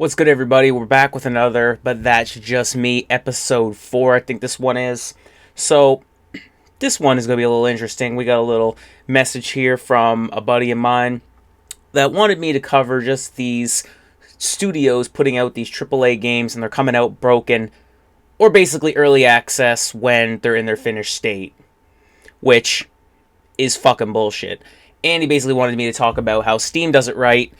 What's good, everybody? We're back with another, but that's just me, episode 4. I think this one is. So, this one is going to be a little interesting. We got a little message here from a buddy of mine that wanted me to cover just these studios putting out these AAA games and they're coming out broken, or basically early access when they're in their finished state, which is fucking bullshit. And he basically wanted me to talk about how Steam does it right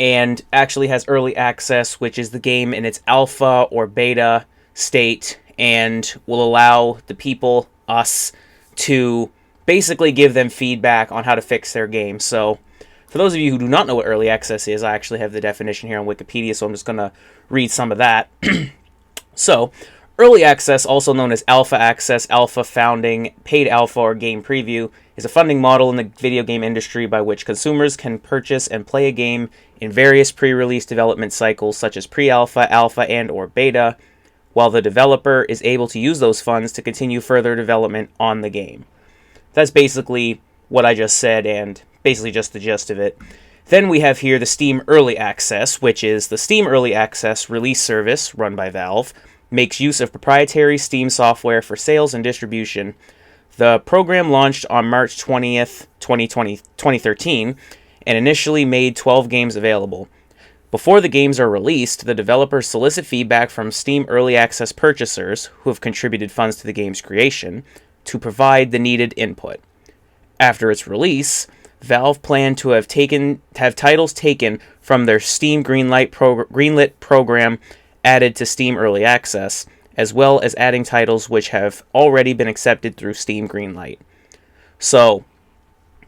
and actually has early access, which is the game in its alpha or beta state, and will allow the people, us, to basically give them feedback on how to fix their game. So, for those of you who do not know what early access is, I actually have the definition here on Wikipedia, so I'm just going to read some of that. So, early access, also known as alpha access, alpha founding, paid alpha, or game preview, is a funding model in the video game industry by which consumers can purchase and play a game in various pre-release development cycles such as pre-alpha, alpha, and or beta, while the developer is able to use those funds to continue further development on the game. That's basically what I just said, and basically just the gist of it. Then we have here the Steam Early Access, which is the Steam Early Access release service run by Valve, makes use of proprietary Steam software for sales and distribution. The program launched on March 20th, 2013, and initially made 12 games available. Before the games are released, the developers solicit feedback from Steam Early Access purchasers who have contributed funds to the game's creation to provide the needed input. After its release, Valve planned to have titles taken from their Steam Greenlit program added to Steam Early Access, as well as adding titles which have already been accepted through Steam Greenlight. So,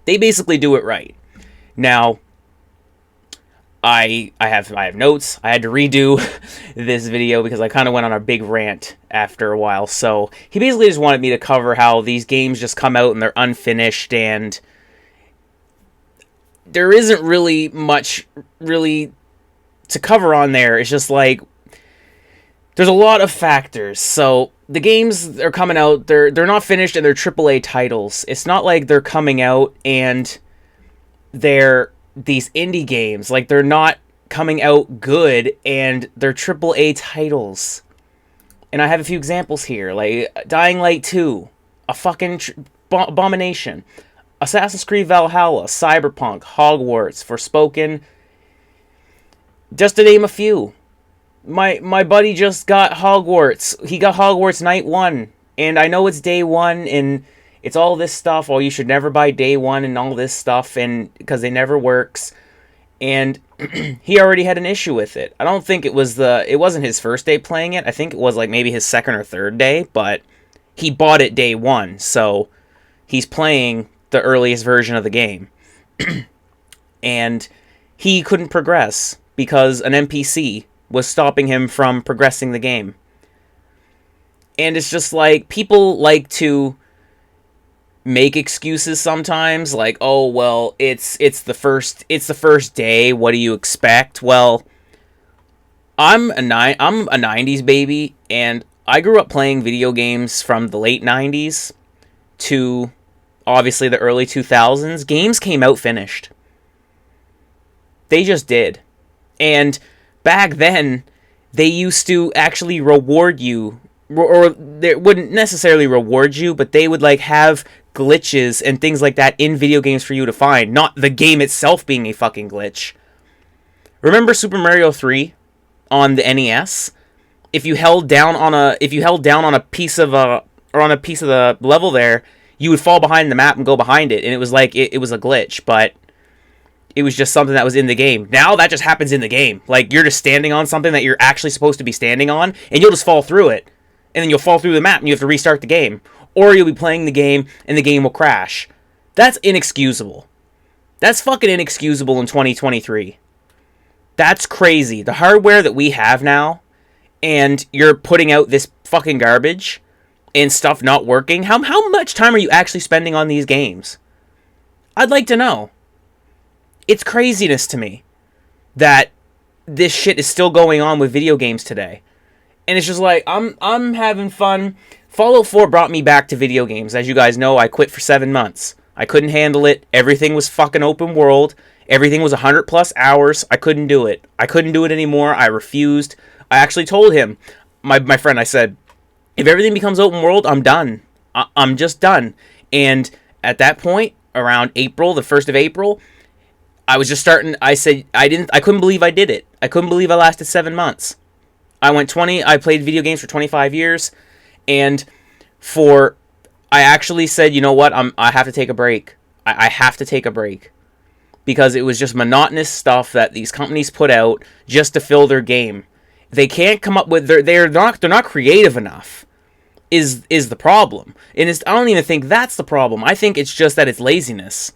they basically do it right. Now, I have notes. I had to redo this video because I kind of went on a big rant after a while. So, he basically just wanted me to cover how these games just come out and they're unfinished, and there isn't really much really to cover on there. It's just like, there's a lot of factors. So the games are coming out, they're not finished, and they're AAA titles. It's not like they're coming out and they're these indie games. Like, they're not coming out good and they're AAA titles. And I have a few examples here, like Dying Light 2, a fucking abomination. Assassin's Creed Valhalla, Cyberpunk, Hogwarts, Forspoken, just to name a few. My buddy just got Hogwarts. He got Hogwarts Night 1. And I know it's day 1 and it's all this stuff. Oh, you should never buy day 1 and all this stuff, and because it never works. And he already had an issue with it. I don't think it wasn't his first day playing it. I think it was like maybe his second or third day, but he bought it day 1. So he's playing the earliest version of the game. And he couldn't progress because an NPC was stopping him from progressing the game. And it's just like, people like to make excuses sometimes, like, oh, well, it's the first day, what do you expect? Well, I'm a 90s baby, and I grew up playing video games from the late 90s to obviously the early 2000s. Games came out finished. They just did. And back then, they used to actually reward you, or they wouldn't necessarily reward you, but they would like have glitches and things like that in video games for you to find, not the game itself being a fucking glitch. Remember Super Mario 3 on the NES? If you held down on a piece of the level there, you would fall behind the map and go behind it, and it was like it was a glitch, but it was just something that was in the game. Now that just happens in the game. Like, you're just standing on something that you're actually supposed to be standing on, and you'll just fall through it. And then you'll fall through the map, and you have to restart the game. Or you'll be playing the game, and the game will crash. That's inexcusable. That's fucking inexcusable in 2023. That's crazy. The hardware that we have now, and you're putting out this fucking garbage, and stuff not working. How much time are you actually spending on these games? I'd like to know. It's craziness to me that this shit is still going on with video games today. And it's just like, I'm having fun. Fallout 4 brought me back to video games. As you guys know, I quit for 7 months. I couldn't handle it. Everything was fucking open world. Everything was 100 plus hours. I couldn't do it. I couldn't do it anymore. I refused. I actually told him, my friend, I said, if everything becomes open world, I'm done. I'm just done. And at that point, around April, the 1st of April, I was just starting. I said, I couldn't believe I did it. I couldn't believe I lasted 7 months. I played video games for 25 years. And I actually said, you know what? I have to take a break. I have to take a break. Because it was just monotonous stuff that these companies put out just to fill their game. They can't come up with, they're not creative enough. Is the problem. And I don't even think that's the problem. I think it's just that it's laziness.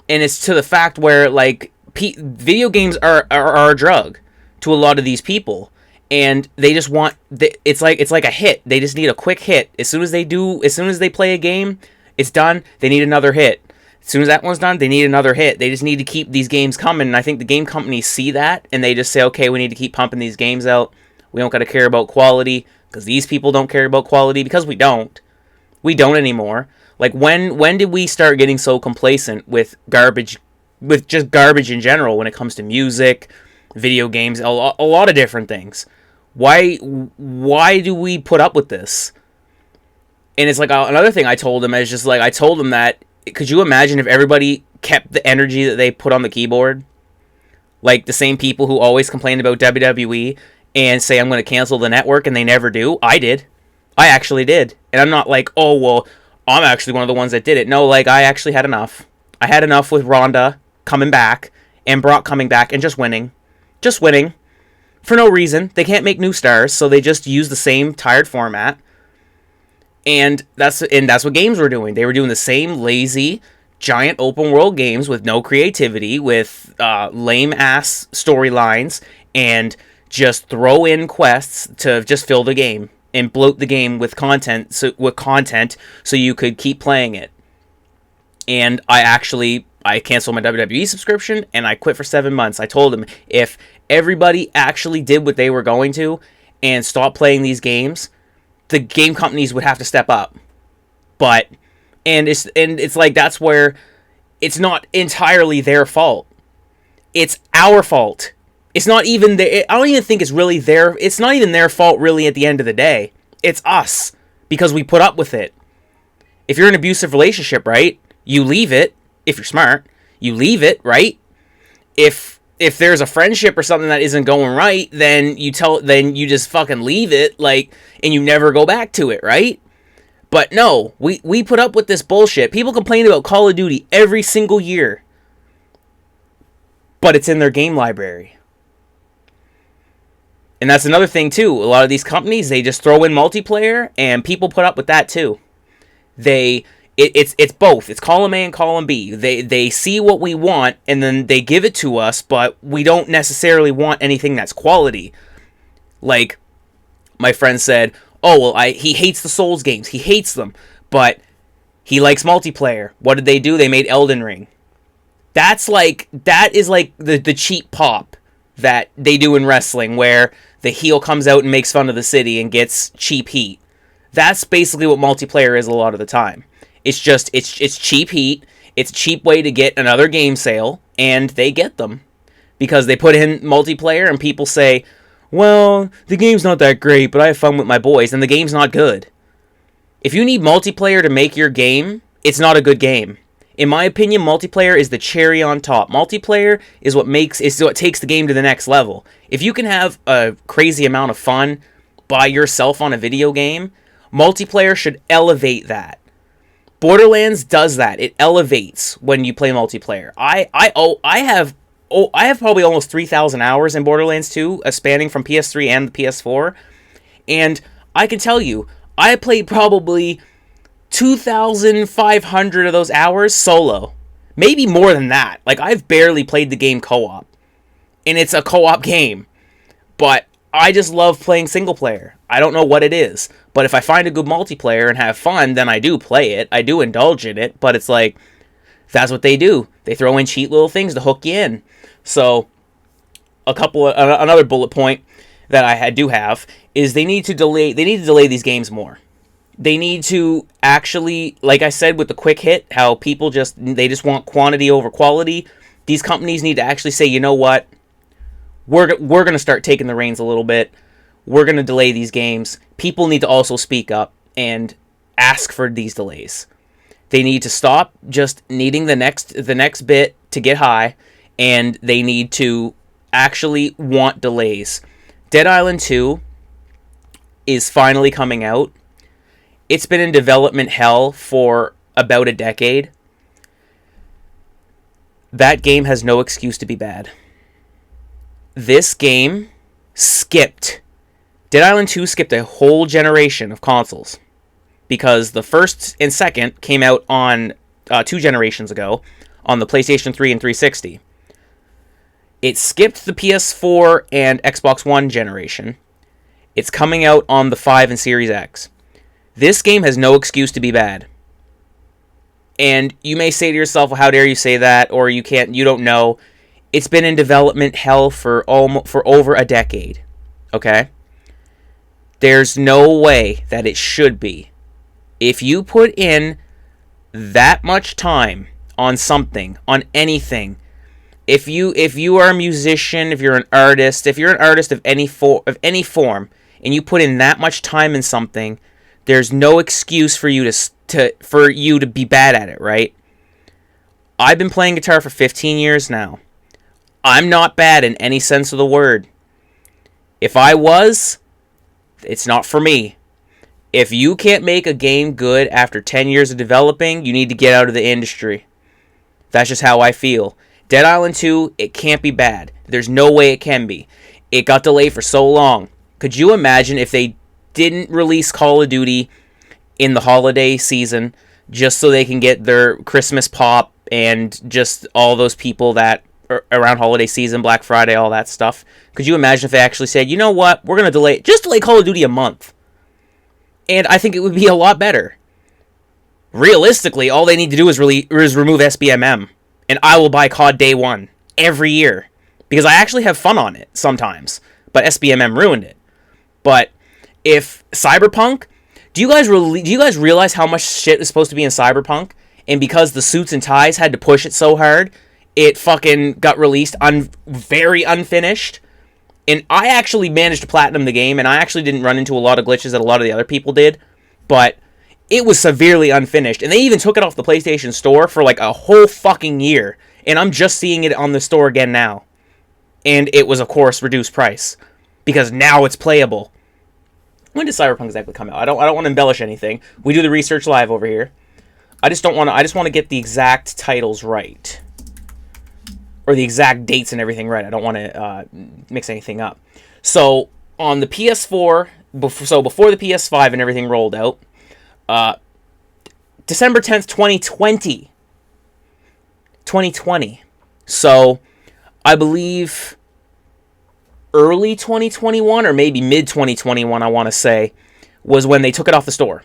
And it's to the fact where, like, video games are a drug to a lot of these people. And they just want, it's like a hit. They just need a quick hit. As soon as they play a game, it's done. They need another hit. As soon as that one's done, they need another hit. They just need to keep these games coming. And I think the game companies see that, and they just say, okay, we need to keep pumping these games out. We don't got to care about quality, because these people don't care about quality, because we don't. We don't anymore. Like, when did we start getting so complacent with just garbage in general when it comes to music, video games, a lot of different things? Why do we put up with this? And it's like another thing I told him is just like, I told him that, could you imagine if everybody kept the energy that they put on the keyboard? Like the same people who always complain about WWE and say, I'm going to cancel the network, and they never do. I did. I actually did. And I'm not like, oh, well, I'm actually one of the ones that did it. No, like, I actually had enough. I had enough with Ronda coming back and Brock coming back and just winning. Just winning. For no reason. They can't make new stars, so they just use the same tired format. And that's what games were doing. They were doing the same lazy, giant open world games with no creativity, with lame-ass storylines, and just throw in quests to just fill the game and bloat the game with content so you could keep playing it. And I canceled my WWE subscription, and I quit for 7 months. I told them, if everybody actually did what they were going to and stopped playing these games, the game companies would have to step up. It's like, that's where it's not entirely their fault. It's our fault. It's not even I don't even think it's really it's not even their fault really at the end of the day. It's us, because we put up with it. If you're in an abusive relationship, right? You leave it. If you're smart, you leave it, right? If there's a friendship or something that isn't going right, then you just fucking leave it, like, and you never go back to it, right? But no, we put up with this bullshit. People complain about Call of Duty every single year, but it's in their game library. And that's another thing too. A lot of these companies, they just throw in multiplayer, and people put up with that too. It's both. It's column A and column B. They see what we want, and then they give it to us, but we don't necessarily want anything that's quality. Like, my friend said, oh, well, he hates the Souls games. He hates them, but he likes multiplayer. What did they do? They made Elden Ring. That is like the cheap pop that they do in wrestling, where the heel comes out and makes fun of the city and gets cheap heat. That's basically what multiplayer is a lot of the time. It's just, it's cheap heat. It's a cheap way to get another game sale, and they get them. Because they put in multiplayer, and people say, well, the game's not that great, but I have fun with my boys, and the game's not good. If you need multiplayer to make your game, it's not a good game. In my opinion, multiplayer is the cherry on top. Multiplayer is what takes the game to the next level. If you can have a crazy amount of fun by yourself on a video game, multiplayer should elevate that. Borderlands does that. It elevates when you play multiplayer. I have probably almost 3,000 hours in Borderlands 2, spanning from PS3 and the PS4. And I can tell you, I played probably 2,500 of those hours solo. Maybe more than that. Like, I've barely played the game co-op. And it's a co-op game. But I just love playing single player. I don't know what it is. But if I find a good multiplayer and have fun, then I do play it. I do indulge in it. But it's like, that's what they do. They throw in cheap little things to hook you in. So, another bullet point that I do have is they need to delay these games more. They need to actually, like I said with the quick hit, how people just want quantity over quality. These companies need to actually say, you know what, we're going to start taking the reins a little bit. We're going to delay these games. People need to also speak up and ask for these delays. They need to stop just needing the next bit to get high, and they need to actually want delays. Dead Island 2 is finally coming out. It's been in development hell for about a decade. That game has no excuse to be bad. This game skipped. Dead Island 2 skipped a whole generation of consoles. Because the first and second came out on 2 generations ago on the PlayStation 3 and 360. It skipped the PS4 and Xbox One generation. It's coming out on the 5 and Series X. This game has no excuse to be bad. And you may say to yourself, well, how dare you say that? Or you don't know. It's been in development hell for over a decade. Okay? There's no way that it should be. If you put in that much time on something, on anything, if you are a musician, if you're an artist of any form, and you put in that much time in something, there's no excuse for you to be bad at it, right? I've been playing guitar for 15 years now. I'm not bad in any sense of the word. If I was, it's not for me. If you can't make a game good after 10 years of developing, you need to get out of the industry. That's just how I feel. Dead Island 2, it can't be bad. There's no way it can be. It got delayed for so long. Could you imagine if they didn't release Call of Duty in the holiday season just so they can get their Christmas pop and just all those people that are around holiday season, Black Friday, all that stuff? Could you imagine if they actually said, you know what, we're going to delay Call of Duty a month? And I think it would be a lot better. Realistically, all they need to do is remove SBMM. And I will buy COD day one every year. Because I actually have fun on it sometimes. But SBMM ruined it. But if Cyberpunk... Do you guys realize how much shit is supposed to be in Cyberpunk? And because the suits and ties had to push it so hard, it fucking got released very unfinished. And I actually managed to platinum the game, and I actually didn't run into a lot of glitches that a lot of the other people did. But it was severely unfinished. And they even took it off the PlayStation Store for like a whole fucking year. And I'm just seeing it on the store again now. And it was, of course, reduced price. Because now it's playable. When did Cyberpunk exactly come out? I don't want to embellish anything. We do the research live over here. I just want to get the exact titles right. Or the exact dates and everything right. I don't want to mix anything up. So, on the PS4, before the PS5 and everything rolled out, December 10th, 2020. 2020. So, I believe early 2021, or maybe mid-2021, I want to say, was when they took it off the store.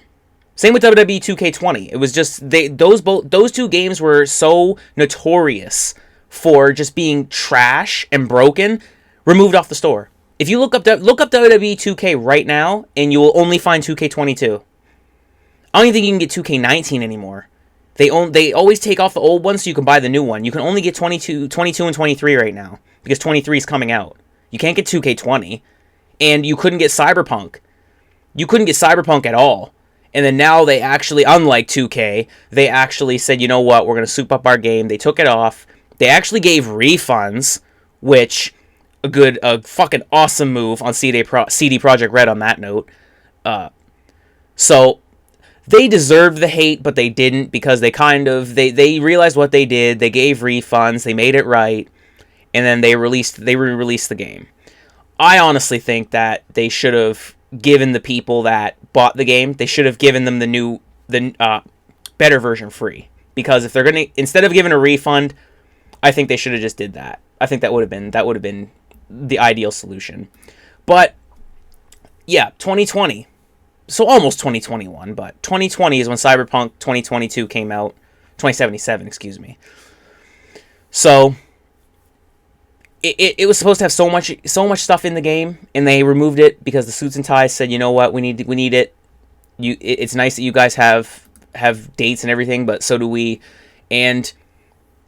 Same with WWE 2K20. It was just, those two games were so notorious for just being trash and broken, removed off the store. If you look up WWE 2K right now, and you will only find 2K22. I don't even think you can get 2K19 anymore. They always take off the old one so you can buy the new one. You can only get 22 and 23 right now, because 23 is coming out. You can't get 2K20, and you couldn't get Cyberpunk. You couldn't get Cyberpunk at all. And then now they actually, unlike 2K, they actually said, you know what, we're going to soup up our game. They took it off. They actually gave refunds, which a fucking awesome move on CD Projekt Red on that note. So they deserved the hate, but they didn't, because they realized what they did. They gave refunds. They made it right. And then they re-released the game. I honestly think that they should have given the people that bought the game, they should have given them the better version free. Because if they're gonna, instead of giving a refund, I think they should have just did that. I think that would have been the ideal solution. But yeah, 2020. So almost 2021, but 2020 is when Cyberpunk 2022 came out. 2077, excuse me. So it was supposed to have so much stuff in the game, and they removed it because the suits and ties said, you know what, we need it. It's nice that you guys have dates and everything, but so do we. And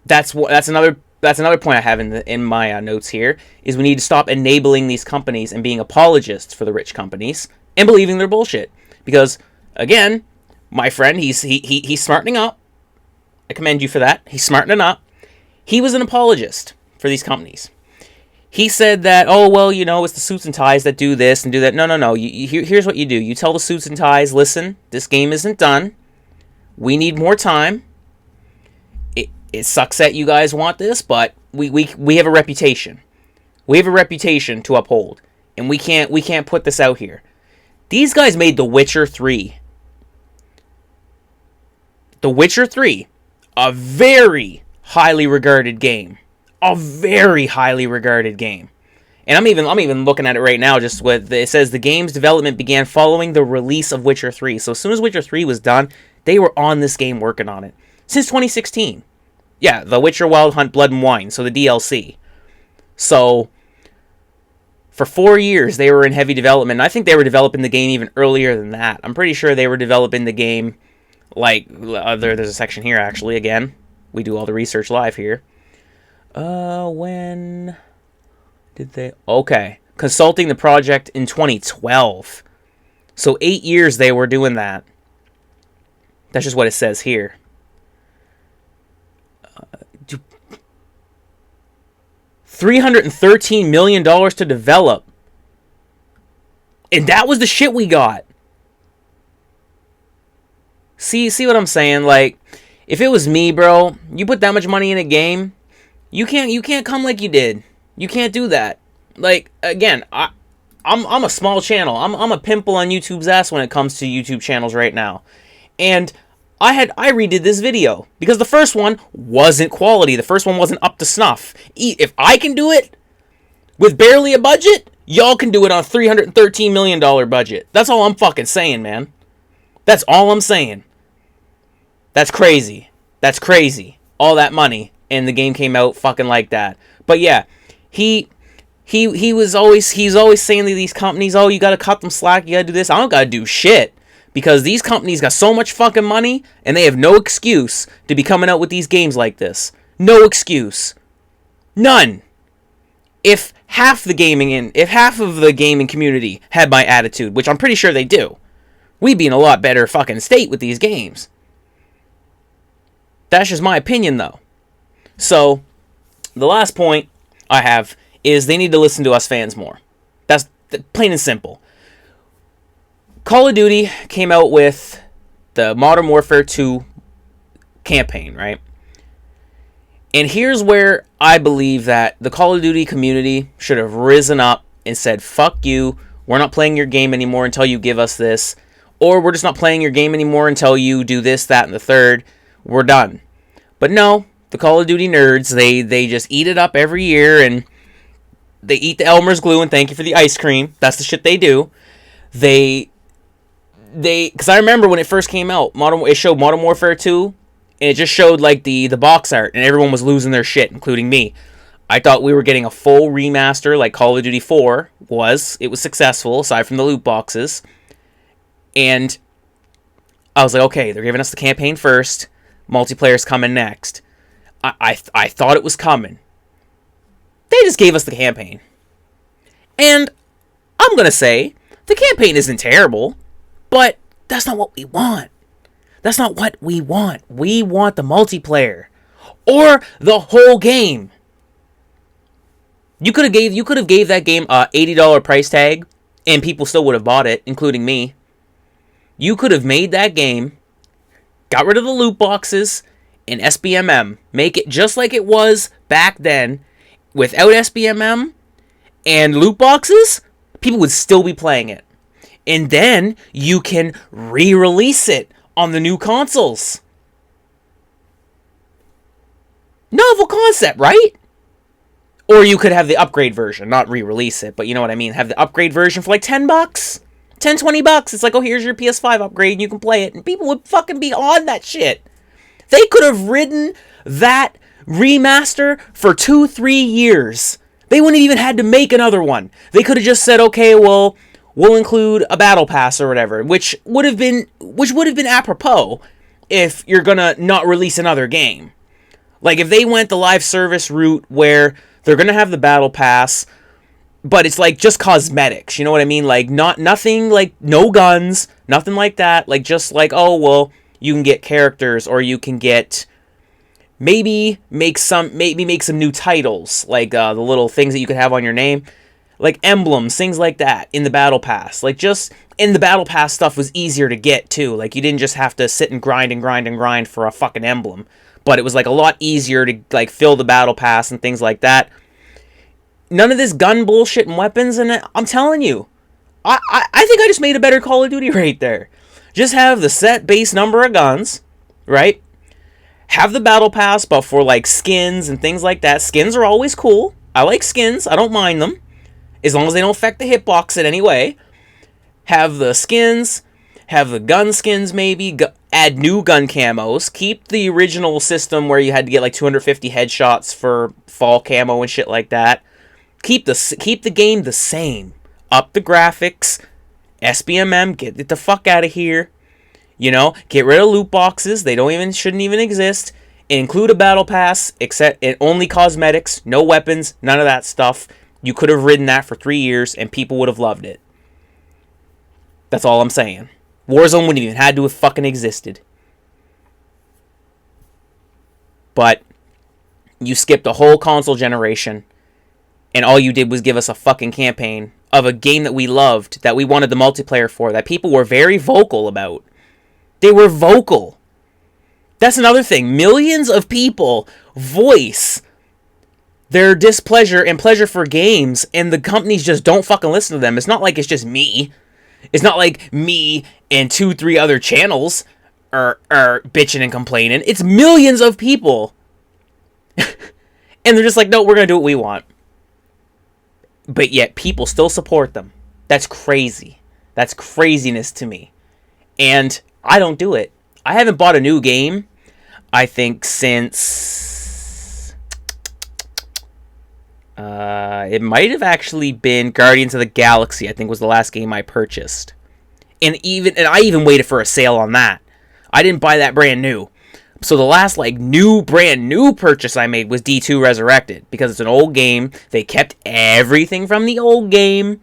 that's another point I have in my notes here, is we need to stop enabling these companies and being apologists for the rich companies and believing their bullshit. Because again, my friend, he's smartening up. I commend you for that. He's smartening up. He was an apologist for these companies. He said that, oh, well, you know, it's the suits and ties that do this and do that. No. Here's what you do. You tell the suits and ties, listen, this game isn't done. We need more time. It sucks that you guys want this, but we have a reputation. We have a reputation to uphold, and we can't put this out here. These guys made The Witcher 3. The Witcher 3, a very highly regarded game. A very highly regarded game. And I'm even looking at it right now, just with it says the game's development began following the release of Witcher 3. So as soon as Witcher 3 was done, they were on this game working on it. Since 2016. Yeah, The Witcher Wild Hunt Blood and Wine, so the DLC. So for 4 years they were in heavy development. And I think they were developing the game even earlier than that. I'm pretty sure they were developing the game like there's a section here actually. Again, we do all the research live here. When did they... Okay. Consulting the project in 2012. So 8 years they were doing that. That's just what it says here. $313 million to develop. And that was the shit we got. See what I'm saying? Like, if it was me, bro, you put that much money in a game... You can't come like you did. You can't do that. Like, again, I'm a small channel. I'm a pimple on YouTube's ass when it comes to YouTube channels right now. And I redid this video because the first one wasn't quality. The first one wasn't up to snuff. If I can do it with barely a budget, y'all can do it on a $313 million budget. That's all I'm fucking saying, man. That's all I'm saying. That's crazy. That's crazy. All that money. And the game came out fucking like that. But yeah, he's always saying to these companies, oh, you gotta cut them slack, you gotta do this. I don't gotta do shit. Because these companies got so much fucking money, and they have no excuse to be coming out with these games like this. No excuse. None. If half of the gaming community had my attitude, which I'm pretty sure they do, we'd be in a lot better fucking state with these games. That's just my opinion, though. So, the last point I have is they need to listen to us fans more. That's plain and simple. Call of Duty came out with the Modern Warfare 2 campaign, right? And here's where I believe that the Call of Duty community should have risen up and said, fuck you, we're not playing your game anymore until you give us this. Or we're just not playing your game anymore until you do this, that, and the third. We're done. But no. The Call of Duty nerds, they just eat it up every year, and they eat the Elmer's glue, and thank you for the ice cream. That's the shit they do. Because I remember when it first came out, it showed Modern Warfare 2, and it just showed, like, the box art, and everyone was losing their shit, including me. I thought we were getting a full remaster like Call of Duty 4 was. It was successful, aside from the loot boxes. And I was like, okay, they're giving us the campaign first, multiplayer's coming next. I thought it was coming. They just gave us the campaign. And I'm going to say, the campaign isn't terrible, but that's not what we want. That's not what we want. We want the multiplayer. Or the whole game. You could have gave that game a $80 price tag, and people still would have bought it, including me. You could have made that game, got rid of the loot boxes, in SBMM. Make it just like it was back then, without SBMM and loot boxes, people would still be playing it. And then you can re-release it on the new consoles. Novel concept, right? Or you could have the upgrade version, not re-release it, but you know what I mean. Have the upgrade version for like $10. $10, $20. It's like, oh, here's your PS5 upgrade, and you can play it. And people would fucking be on that shit. They could have ridden that remaster for 2-3 years. They wouldn't have even had to make another one. They could have just said, okay, well, we'll include a battle pass or whatever, which would have been apropos if you're gonna not release another game. Like, if they went the live service route where they're gonna have the battle pass, but it's like just cosmetics, you know what I mean? Like, nothing, like no guns, nothing like that. Like, just like, oh well, you can get characters, or you can get maybe make some new titles, like the little things that you could have on your name, like emblems, things like that in the battle pass. Like, just in the battle pass, stuff was easier to get too. Like, you didn't just have to sit and grind for a fucking emblem, but it was like a lot easier to like fill the battle pass and things like that. None of this gun bullshit and weapons, and I'm telling you, I think I just made a better Call of Duty right there. Just have the set base number of guns, right? Have the battle pass, but for like skins and things like that. Skins are always cool. I like skins. I don't mind them, as long as they don't affect the hitbox in any way. Have the skins, have the gun skins maybe, add new gun camos, keep the original system where you had to get like 250 headshots for fall camo and shit like that. Keep the game the same. Up the graphics, SBMM, get it the fuck out of here. You know, get rid of loot boxes. They shouldn't even exist. Include a battle pass, except only cosmetics, no weapons, none of that stuff. You could have ridden that for 3 years and people would have loved it. That's all I'm saying. Warzone wouldn't even had to have fucking existed. But you skipped a whole console generation, and all you did was give us a fucking campaign of a game that we loved, that we wanted the multiplayer for, that people were very vocal about. They were vocal. That's another thing. Millions of people voice their displeasure and pleasure for games, and the companies just don't fucking listen to them. It's not like it's just me. It's not like me and 2-3 other channels are bitching and complaining. It's millions of people. And they're just like, no, we're going to do what we want. But yet people still support them. That's crazy. That's craziness to me. And I don't do it. I haven't bought a new game, I think, since it might have actually been Guardians of the Galaxy, I think was the last game I purchased. And I even waited for a sale on that. I didn't buy that brand new. So the last like brand new purchase I made was D2 Resurrected, because it's an old game. They kept everything from the old game,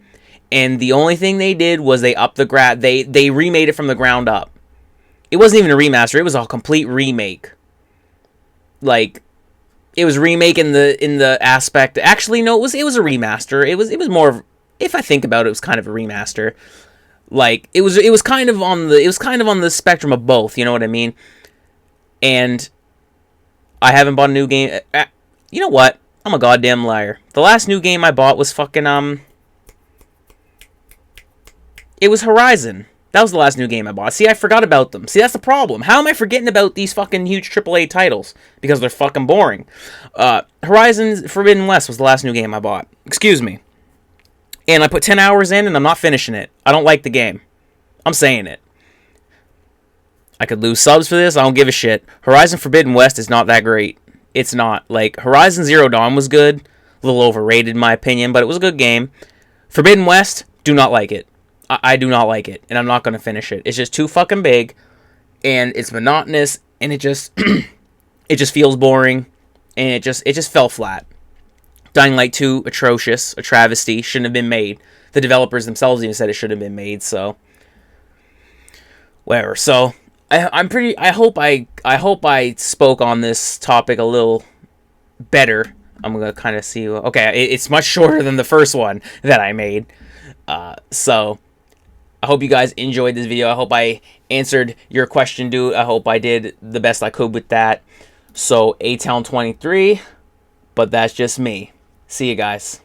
and the only thing they did was they they remade it from the ground up. It wasn't even a remaster, it was a complete remake. Like, it was remake in the aspect. Actually, no, it was a remaster. It was more of, if I think about it, it was kind of a remaster. Like, it was kind of on the spectrum of both, you know what I mean? And I haven't bought a new game. You know what? I'm a goddamn liar. The last new game I bought was fucking it was Horizon. That was the last new game I bought. See, I forgot about them. See, that's the problem. How am I forgetting about these fucking huge AAA titles? Because they're fucking boring. Horizon Forbidden West was the last new game I bought. Excuse me. And I put 10 hours in, and I'm not finishing it. I don't like the game. I'm saying it. I could lose subs for this. I don't give a shit. Horizon Forbidden West is not that great. It's not. Like, Horizon Zero Dawn was good. A little overrated, in my opinion, but it was a good game. Forbidden West, do not like it. I do not like it, and I'm not going to finish it. It's just too fucking big, and it's monotonous, and it just it just feels boring, and it just fell flat. Dying Light 2, atrocious, a travesty, shouldn't have been made. The developers themselves even said it shouldn't have been made, so whatever. So I hope I spoke on this topic a little better. I'm gonna kind of see. Okay, it's much shorter than the first one that I made. So I hope you guys enjoyed this video. I hope I answered your question, dude. I hope I did the best I could with that. So A-Town 23, but that's just me. See you guys.